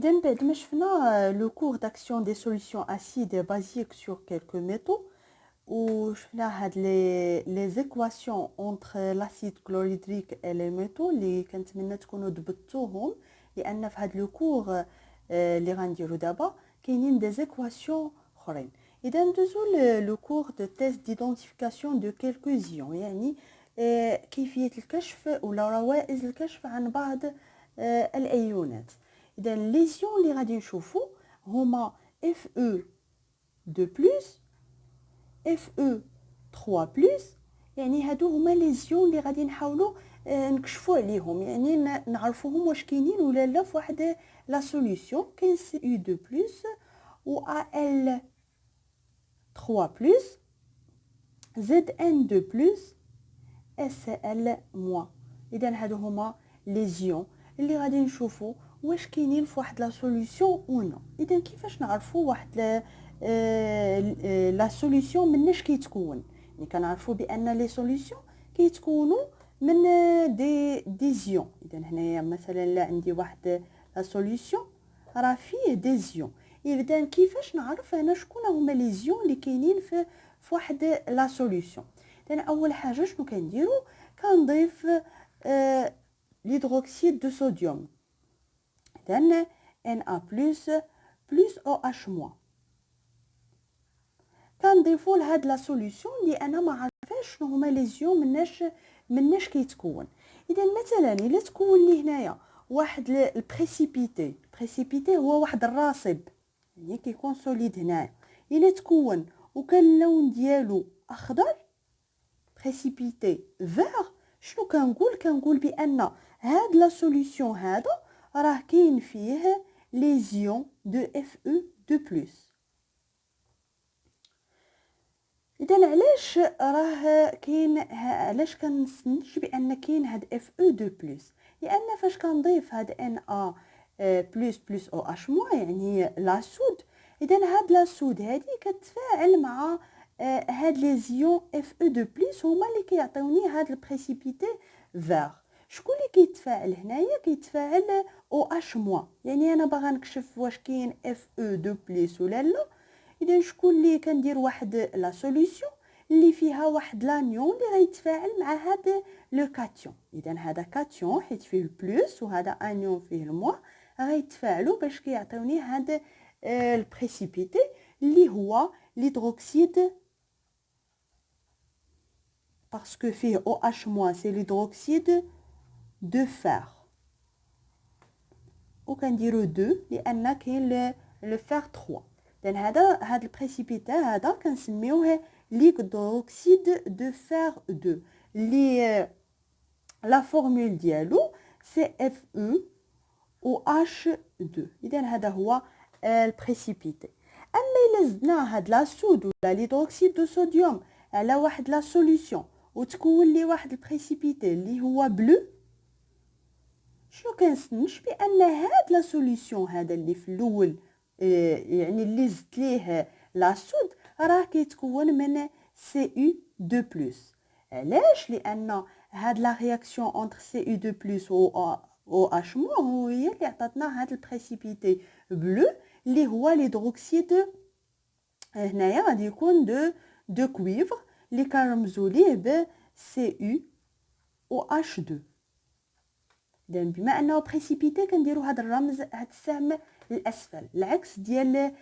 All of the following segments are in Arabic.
إذا بعد ما شفنا لو كور داكسيون دي سوليسيون اسيد بازيك سور كيلكو ميتو وشفنا هاد لي زيكواسيون اونتر لاسيد كلوريدريك اي لي ميتو اللي كنتمنى تكونوا ضبطوهم، لان في هاد لو كور اللي غنديرو دابا كاينين دي زيكواسيون اخرين. اذا ندوزو لو كور دو تيست ديدونتيفيكاسيون دو كيلكو زيون، يعني كيفيه الكشف ولا روائز الكشف عن بعض الايونات. اذا لي زيون اللي غادي نشوفو هما اف او 2 بلس اف او 3 بلس، يعني هادو هما لي زيون اللي غادي نحاولوا نكشفوا عليهم، يعني نعرفوهم واش كاينين ولا لا في واحد لا سوليوشن. كاين سي او 2 بلس و ا ال 3 بلس زد ان 2 بلس اس ال موان. اذا هادو هما لي زيون اللي غادي نشوفوا واش كاينين في واحد لا سوليوشن او نو. اذا كيفاش نعرفوا واحد لا سوليوشن مناش كيتكون؟ يعني كنعرفوا بان لي سوليوشن كيتكونوا من دي زيون. اذا هنايا مثلا لا عندي واحد لا سوليوشن راه فيه دي زيون، اذا كيفاش نعرف انا شكون هما لي زيون اللي كاينين في واحد لا سوليوشن؟ اذا اول حاجه شنو كنديرو؟ كنضيف l'hydroxyde de sodium. إذن Na plus OH-. كنضيفو لهاد لا سوليوشن اللي انا ما عارفاش شنو هما لي زيون مناش كيتكون. اذا مثلا الا تكون لي هنايا واحد البريسيبيتي هو واحد الراصب، يعني كيكون سوليد هنايا. الا تكون وكان اللون ديالو اخضر بريسيبيتي فيغ، شنو كنقول بان هاد لا سوليوشن هذا راه كاين فيه لي زيون دو اف او 2 بلس. اذا علاش كنستنتج بان كاين هاد اف او 2 بلس؟ لان فاش كنضيف هاد ان ا بلس او اش مو يعني لا سود، اذا هاد لا سود هادي كتفاعل مع هاد لي زيون اف او 2 بلس هما اللي كيعطيوني هاد البريسيبيتي فيغ. شكون اللي كيتفاعل هنايا؟ كيتفاعل او اش مو، يعني انا باغا نكشف واش كاين اف او 2 بلس ولا لا. اذا شكون اللي كندير واحد لا سوليوشن اللي فيها واحد لانيون اللي غيتفاعل مع هذا لو كاتيون. اذا هذا كاتيون حيت فيه البلس وهذا انيون فيه الموا غيتفاعلوا باش كيعطيوني هذا البريسيبيتي اللي هو l'hydroxyde parce que فيه OH- c'est l'hydroxyde de fer. وكنديرو 2 لان كاين لو فير 3. اذا هذا البريسيبيتي هذا كنسميوه l'hydroxyde de fer 2 اللي لا فورمول ديالو سي اف او و اش 2. اذا هذا هو البريسيبيتي. اما الا زدنا هاد لا سود ولا ليدروكسيد دو صوديوم على واحد لا سوليوشن وتكون لي واحد البريسيبيتي اللي هو بلو، شنو كنستنتج؟ بان هاد لا سوليوشن هذا اللي في الاول يعني اللي زدت ليه لا سود راه كيتكون من سي او 2 بلس. علاش؟ لان هاد لا رياكسيون اونتر سي او 2 بلس او اش مو هي اللي عطاتنا هاد البريسيبيتي بلو اللي هو ليدروكسيد. هنايا غادي يكون دو كويفر اللي كنرمزو ليه ب سي او اش 2. اذا بما انه بريسيبيتي كنديرو هذا الرمز هذا السهم للاسفل، العكس ديال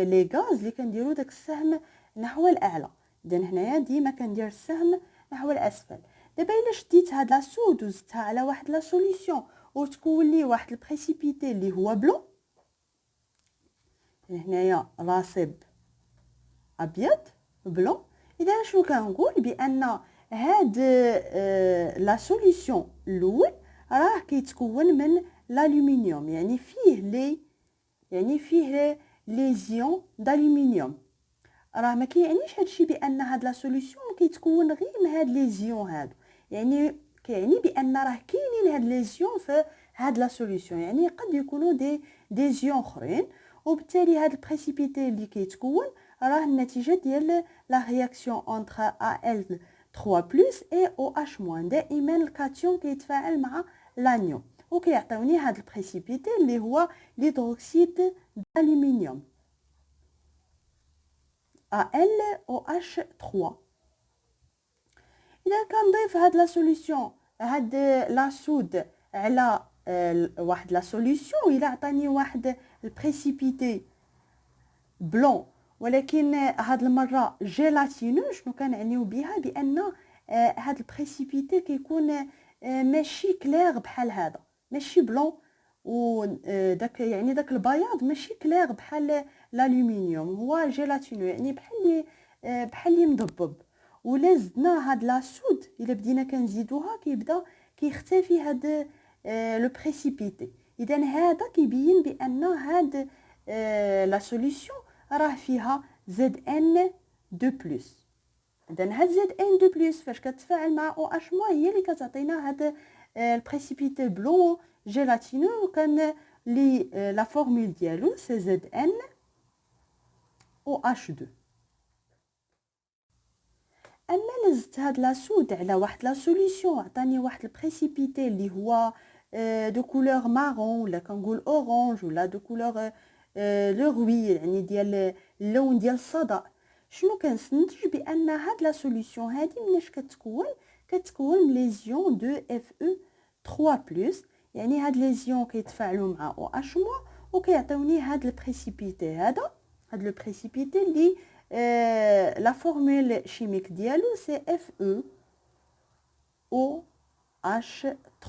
لي غاز اللي كنديرو داك السهم نحو الاعلى. اذا هنايا ديما كندير السهم نحو الاسفل. دابا الا شديت هاد لا سود وزدتها على واحد لا سوليوشن وتكون لي واحد البريسيبيتي اللي هو بلون، هنايا راصب ابيض بلون، اذا شنو كنقول؟ بان هاد لا سوليوشن الاول راه كيتكون من الالومنيوم، يعني فيه لي زيون دالومنيوم. راه ما كيعنيش هادشي بان هاد لا سوليوشن كيتكون غير من هاد لي زيون هادو، يعني كيعني بان راه كاينين هاد لي زيون في هاد لا سوليوشن، يعني قد يكونوا دي زيون اخرين. وبالتالي هاد البريسيبيتي اللي كيتكون راه النتيجه ديال لا رياكسيون اونتر Al 3 بلس اي او اش موان. دائما الكاتيون كيتفاعل مع لانيون، وكيعطيوني هذا البريسيبيتي اللي هو ليدروكسيد d'aluminium AlOH3. اذا كنضيف هاد لا سوليسيون هاد لا سود على واحد لا سوليسيون الى عطاني واحد البريسيبيتي بلون ولكن هاد المره جيلاتينو، شنو كنعنيو بها؟ بان هاد البريسيبيتي كيكون ماشي كلير بحال هذا، ماشي بلون، و داك يعني داك البياض ماشي كلير بحال الالومنيوم، هو جيلاتينو يعني بحال اللي مضبب. ولا زدنا هاد لا سود الا بدينا كنزيدوها كيبدا كيختفي هاد لو بريسيبيتي. اذا هذا كيبين بان هاد لا سوليسيون راه فيها زد ان دو بلس. اذا هاد زد ان دو بلس فاش كتفاعل مع او اش مو هي اللي كتعطينا هاد البريسيبيتي بلون جيلاتينو، وكان لي لا فورمول ديالو سي زد ان او اش 2. اما لزت هاد لا سود على واحد لا سوليسيون عطاني واحد البريسيبيتي اللي هو دو كولور مارون ولا كنقول اورانج ولا دو كولور لو روي يعني ديال اللون ديال الصدى، شنو كنستنتج؟ بان هاد لا سوليسيون هادي مناش كتكون من لي زيون دو اف او 3 بلس، يعني هاد لي زيون كيتفاعلوا مع او اش مو وكيعطيوني هاد البريسيبيتي هذا، هاد لو بريسيبيتي اللي la formule chimique diallo c'est FeOH3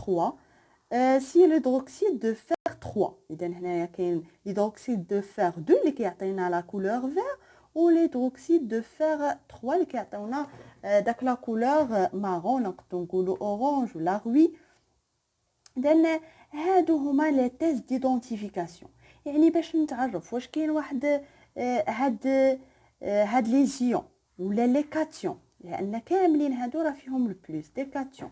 si l'hydroxyde de fer 3. إذا هنايا كاين l'hydroxyde de fer 2 اللي كيعطينا la couleur vert و l'hydroxyde de fer 3 اللي كيعطيونا داك la couleur marron نقدروا نقولوا orange ولا روي. إذا هادو هما لي تيست ديدونتيفيكاسيون، يعني باش نتعرف واش كاين واحد هاد لي زيون ولا لي كاتيون، لان كاملين هادو راه فيهم البلوس دي كاتيون،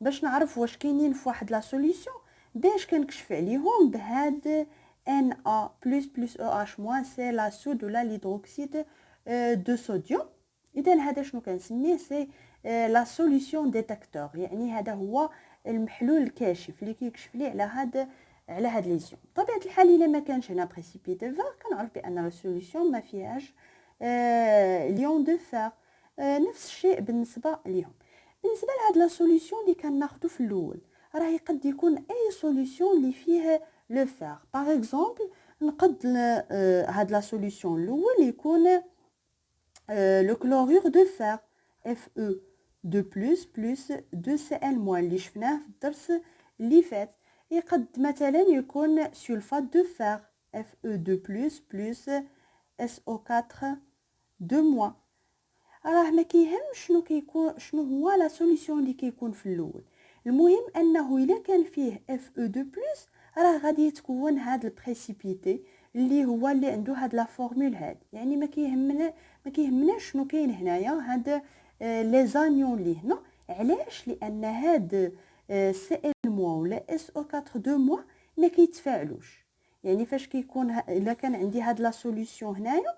باش نعرف واش كاينين في واحد لا سوليسيون باش كنكشف عليهم بهاد Na plus OH- سي لا سود ولا ليدروكسيد دو صوديوم. اذا هذا شنو كنسميه؟ سي لا سوليسيون ديتكتور، يعني هذا هو المحلول الكاشف اللي كيكشف لي على هاد لي زيون. بطبيعه الحال الا ما كانش هنا بريسيبيتي فار كنعرف بان لا سوليسيون ما فيهاش ليون دو فار. نفس الشيء بالنسبه ليهم. بالنسبه لهاد لا سوليسيون اللي كناخذو في الاول راه يقد يكون اي سوليسيون اللي فيه لو فار. باغ اكزومبل نقد هاد لا سوليسيون الاول يكون لو كلورور دو فار Fe 2 بلس 2 Cl- اللي شفناه في الدرس اللي فات. يقد مثلا يكون سلفات دو فار Fe 2 بلس SO4 2-. راه ما كيهمش شنو هو لا سوليسيون اللي كيكون في الاول، المهم انه الا كان فيه Fe2 بلس راه غادي تكون هاد البريسيبيتي اللي هو اللي عنده هاد لا فورمول هاد. يعني ما كيهمناش شنو كاين هنايا هاد لي زانيون اللي هنا. علاش؟ لان هاد Cl- ولا SO4 2- ما كيتفاعلوش. يعني فاش كيكون الا كان عندي هاد لا سوليسيون هنايا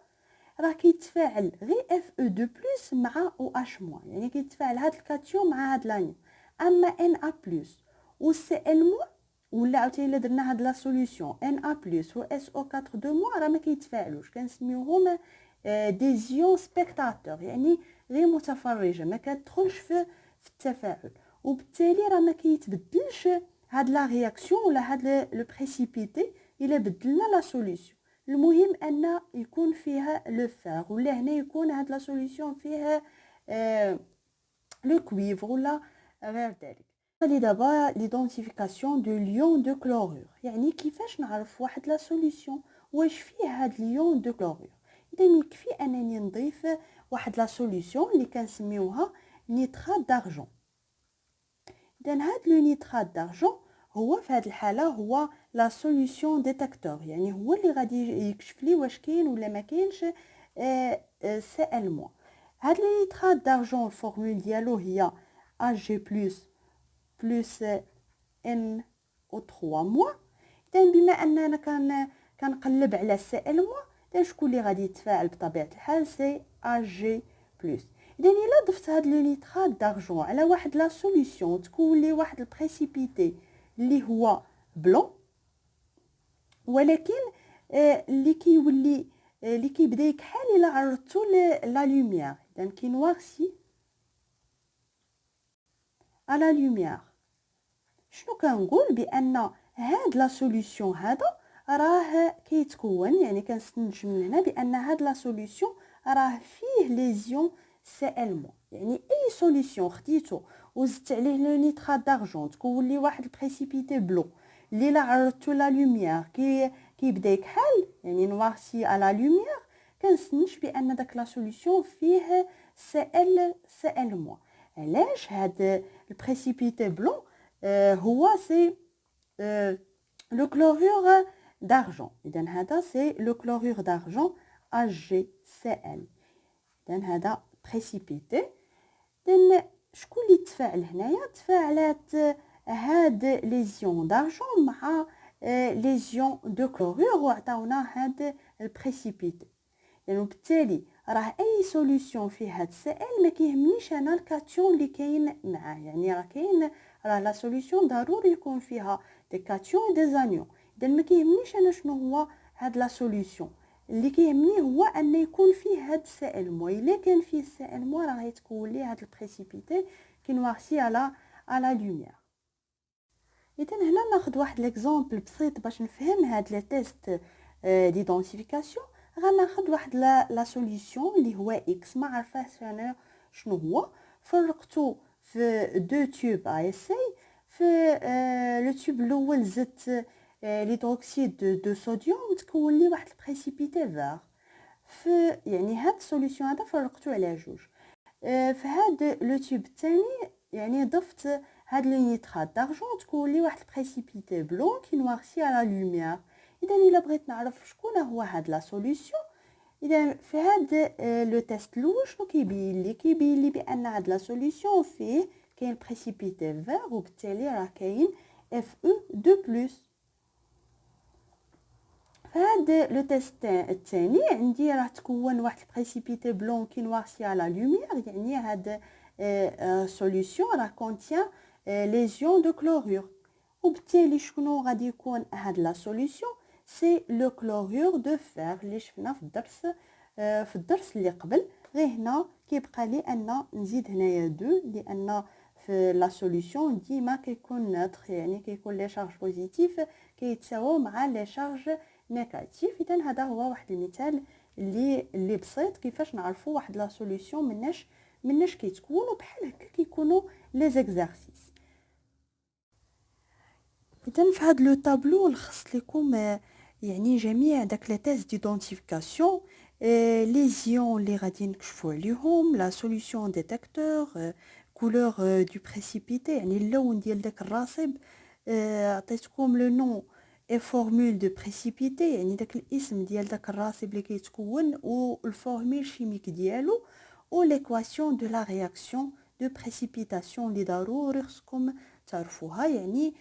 راه كيتفاعل غير Fe2 بلس مع OH-، يعني كيتفاعل هاد الكاتيون مع هاد لانيون. اما Na بلس و Cl- ولا عاوتاني الا درنا هاد لا سوليسيون Na بلس و SO4 2- راه ما كيتفاعلوش، كنسميوهم دي زيون سبيكتاتور، يعني غير متفرجه ما كتدخلش في التفاعل، وبالتالي راه ما كيتبدلش هاد لا رياكسيون ولا هاد لو بريسيبيتي الا بدلنا لا سوليسيون. المهم ان يكون فيها لو فار، ولا هنا يكون هاد لا سوليسيون فيها لو كويفر ولا غير ذلك. غادي دابا ليدونتيفيكاسيون دو ليون دو كلورور، يعني كيفاش نعرف واحد لا سوليسيون واش فيه هاد ليون دو كلورور. اذا يكفي انني نضيف واحد لا سوليسيون اللي كنسميوها نيترات دارجون. اذا هاد لو نيترات دارجون هو في هذه الحاله هو لا سوليسيون ديتكتور، يعني هو اللي غادي يكشف لي واش كاين ولا ما كاينش Cl-. هاد لي نيترات دارجون الفورمول ديالو هي Ag plus NO3-. اذا بما اننا كنقلب على Cl-، شكون اللي غادي يتفاعل بطبيعه الحال؟ سي Ag+. اذا الا ضفت هاد لو نيترات دارجون على واحد لا سوليسيون تكون لي واحد البريسيبيتي اللي هو بلون، ولكن اللي كيبدا يكحل الا عرضتو لا لوميير. اذا كي نواغسي على لوميير، شنو كنقول؟ بان هاد لا سوليوشن هذا راه كيتكون، يعني كنستنتج من هنا بان هاد لا سوليوشن راه فيه ليزيون سي ال مو. يعني اي سوليوشن خديتو وزدت عليه لو نيترات دارجون تكون لي واحد البريسيبيتي بلو اللي لا عرضتو لا لوميير كيبدا يكحل، يعني نوارسي على لوميير، كنستنتج بان داك لا سوليوشن فيه سي ال مو. علاش؟ هاد البريسيبيتي بلو هو سي لو كلورور d'argent. إذا هذا سي لو كلورور d'argent HgCl. إذا هذا بريسيبيتي. إذا شكون اللي تفاعل هنايا؟ تفاعلات هاد ليزيون دارجون مع ليزيون دو كلورور وعطاونا هاد البريسيبيتي. يعني بالتالي راه اي سوليوشن فيه هاد سي ال ما كيهمنيش انا الكاتيون اللي كاين معاه، يعني راه لا سوليوشن ضروري يكون فيها دي كاتيون دي زانيون. اذا ما كيهمنيش انا شنو هو هاد لا سوليوشن، اللي كيهمني هو ان يكون فيه هاد سي ال مو. الا كان فيه سي ال مو راه يتكون لي هاد البريسيبيتي كي نوارسي على لوميير. اذا هنا ناخذ واحد ليكزامبل بسيط باش نفهم هاد لي تيست ديدونتيفيكاسيون. غناخذ واحد لا سوليوشن اللي هو اكس، ما عرفاش انا شنو هو. فرقته في دو تيوب اسي. في لو تيوب الاول زدت ليدروكسيد دو صوديوم تكون لي واحد البريسيبيتي فار. في يعني هاد السوليوشن هذا فرقته على جوج. في هاد لو تيوب الثاني يعني ضفت هاد لي نيترات دارجون تكون لي واحد البريسيبيتي بلون كي نوارسي على لوميير. اذا الا بغيت نعرف شكون هو هاد لا سوليوشن، اذا في هاد لو تيست الاول شنو كيبين لي بان هاد لا سوليوشن فيه كاين بريسيبيتي فير، وبالتالي راه كاين اف او دو بلس. فهاد لو تيست الثاني عندي راه تكون واحد البريسيبيتي بلون كي نوارسي على لوميير، يعني هاد سوليوشن راه كونتيان ليزيون دو كلورور، وبالتالي شكون غادي يكون هاد لا سوليوشن؟ سي لو كلورور دو فير اللي شفنا في الدرس اللي قبل. غير هنا كيبقى لي ان نزيد هنايا دو، لان في لا سوليوشن ديما كيكون نوتر، يعني كيكون لي شارج بوزيتيف كيتساووا مع لي شارج نيجاتيف. اذا هذا هو واحد المثال اللي بسيط كيفاش نعرفوا واحد لا سوليوشن مناش كيتكون، وبحال هكا كيكونوا لي زيكزارسيس. اذا في هذا لو طابلو لخصت لكم يعني جميع داك لي تيست ديدونتيفيكاسيون لي زيون اللي غادي نكشفوا عليهم، لا سوليوشن ديتيكتور، كولور دو بريسيبيتي يعني اللون ديال داك الراصب. عطيتكم لو نون اي فورمول دو بريسيبيتي يعني داك الاسم ديال داك الراصب اللي كيتكون والفورمول شيميك ديالو، و ليكواسيون دو لا رياكسيون دو بريسيبيتاسيون اللي ضروري خصكم تعرفوها. يعني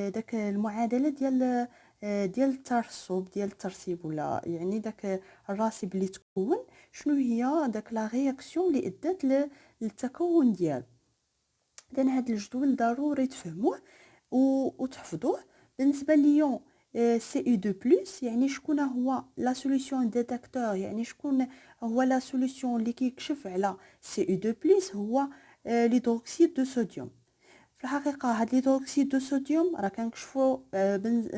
داك المعادله ديال الترسب ديال الترسيب، ولا يعني داك الراسب اللي تكون شنو هي داك لا رياكسيون اللي ادت للتكون ديالو. اذا هذا الجدول ضروري تفهموه وتحفظوه. بالنسبه ليون سي او 2 بلس، يعني شكون هو لا سوليوشن ديتيكتور، يعني شكون هو لا سوليوشن اللي كيكشف على سي او 2 بلس، هو ليدروكسيد دو صوديوم. في الحقيقه هاد ليدروكسيد دو صوديوم راه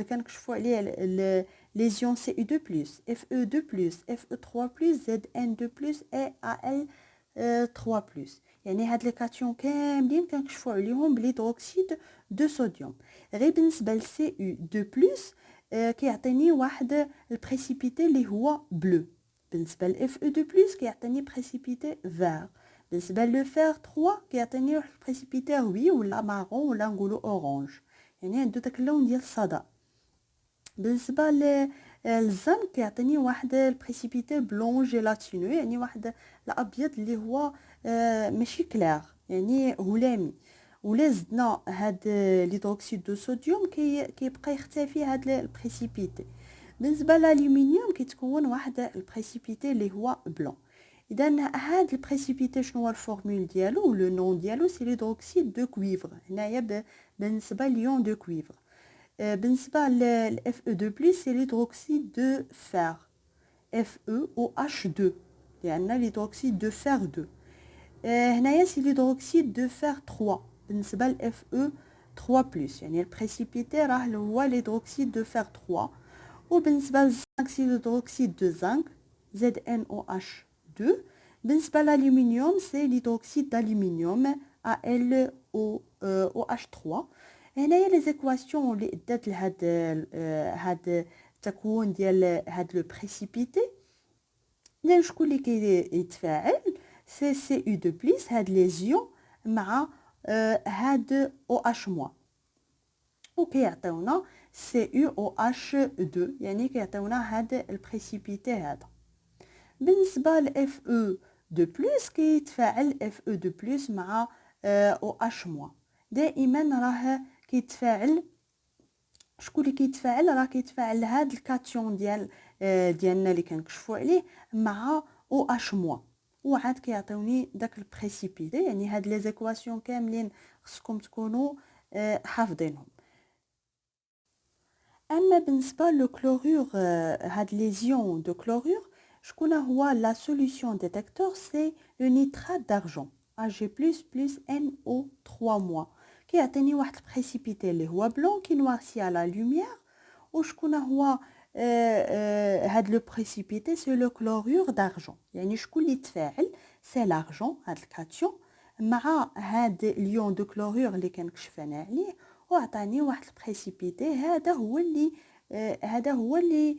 كنكشفوا عليه ليزيون سي او 2 بلس، اف او 2 بلس، اف او 3 بلس، زد ان 2 بلس، اي ال 3 بلس. يعني هاد لي كاتيون كاملين كنكشفوا عليهم بليدروكسيد دو صوديوم. غير بالنسبه لسي او 2 بلس كيعطيني واحد البريسيبيتي اللي هو بلو. بالنسبه لاف او 2 بلس كيعطيني بريسيبيتي فير. بالنسبه لو فير 3 كيعطيني واحد البريسيبيتي روي ولا مارون ولا نقولو اورانج، يعني عنده داك اللون ديال الصدى. بالنسبه للزنك كيعطيني واحد البريسيبيتي بلون جيلاتينو، يعني واحد الابيض اللي هو ماشي كلير، يعني هلامي. ولا زدنا هاد ليدروكسيد دو صوديوم كيبقى يختفي هاد البريسيبيتي. بالنسبه للالومنيوم كيتكون واحد البريسيبيتي اللي هو بلون. اذا هاد البريسيبيتي شنو هو الفورمول ديالو؟ لو نون ديالو سي ليدروكسيد دو كويفر. هنايا بالنسبه ليون دو كويفر بالنسبة ل Fe2+, c'est l'hydroxyde de fer. FeOH2 لأن l'hydroxyde de fer 2. هنايا c'est l'hydroxyde de fer 3 بالنسبة ل Fe3+. يعني البريسيبيتي راه هو l'hydroxyde de fer 3. وبالنسبة للزنك c'est l'hydroxyde de zinc ZnOH2. بالنسبة للألومنيوم c'est l'hydroxyde d'aluminium AlOH3. هنايا لي زيكواسيون اللي ادات لهاد هاد التكون ديال هاد لو بريسيبيتي. اذا شكون اللي كيتفاعل سي او دو بليس هاد لي زيون مع هاد او اش موا وكيعطيونا سي او اش 2 يعني كيعطيونا هاد البريسيبيتي هذا. بالنسبه ل اف او دو بلس كيتفاعل اف او دو بلس مع او اش موا. دائما راه كيتفاعل شكون اللي كيتفاعل راه كيتفاعل هاد الكاتيون ديالنا اللي كنكشفوا عليه مع او اش موا وعاد كيعطيوني داك البريسيبيتي. يعني هاد لي زيكواسيون كاملين خصكم تكونوا حافظينهم. اما بالنسبه لو كلورور هاد لي زيون دو كلورور شكون هو لا سوليوشن ديتيكتور سي لو نيترات دارجون Ag++NO3- كيعطيني واحد البريسيبيتي اللي هو بلون كي نوارسي على لوميير. وشكون هو هاد لو بريسيبيتي سي لو كلورور دارجون. يعني شكون اللي تفاعل سي لارجون هاد الكاتيون مع هاد اليون دو كلورور اللي كنكشف انا عليه وعطاني واحد البريسيبيتي. هذا هو اللي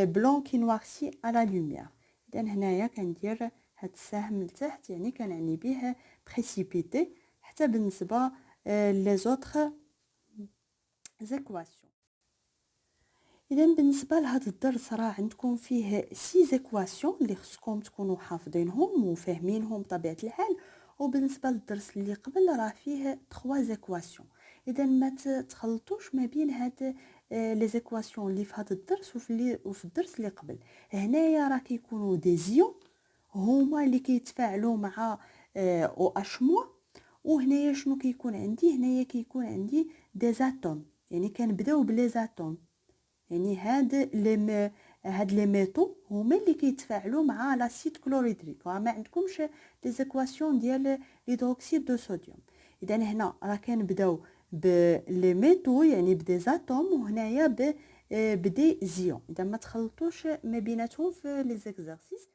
بلون كي نوارسي على لوميير. اذا هنايا كندير هاد السهم لتحت يعني كنعني به بريسيبيتي حتى بالنسبه لي زوتر زيكواسيون. اذا بالنسبه لهذا الدرس راه عندكم فيه 6 زيكواسيون اللي خصكم تكونوا حافظينهم وفاهمينهم بطبيعه الحال. وبالنسبه للدرس اللي قبل راه فيه 3 زيكواسيون. اذا ما تخلطوش ما بين هاد لي زيكواسيون اللي في هذا الدرس وفي الدرس اللي قبل. هنايا راه كيكونوا دي زيون هما اللي كيتفاعلوا مع او اش موا. وهنايا شنو كيكون عندي؟ هنايا كيكون عندي دي زاتوم. يعني كنبداو بلي زاتوم. يعني هاد لي ميتو هما اللي كيتفاعلوا مع لاسيد كلوريدريك. ما عندكمش لي زيكواسيون ديال ليدروكسيد دو صوديوم. اذا هنا راه كنبداو بلي ميتو يعني بدي زاتوم وهنايا بدي زيون. اذا ما تخلطوش ما بيناتهم في لي زيكزارسيس.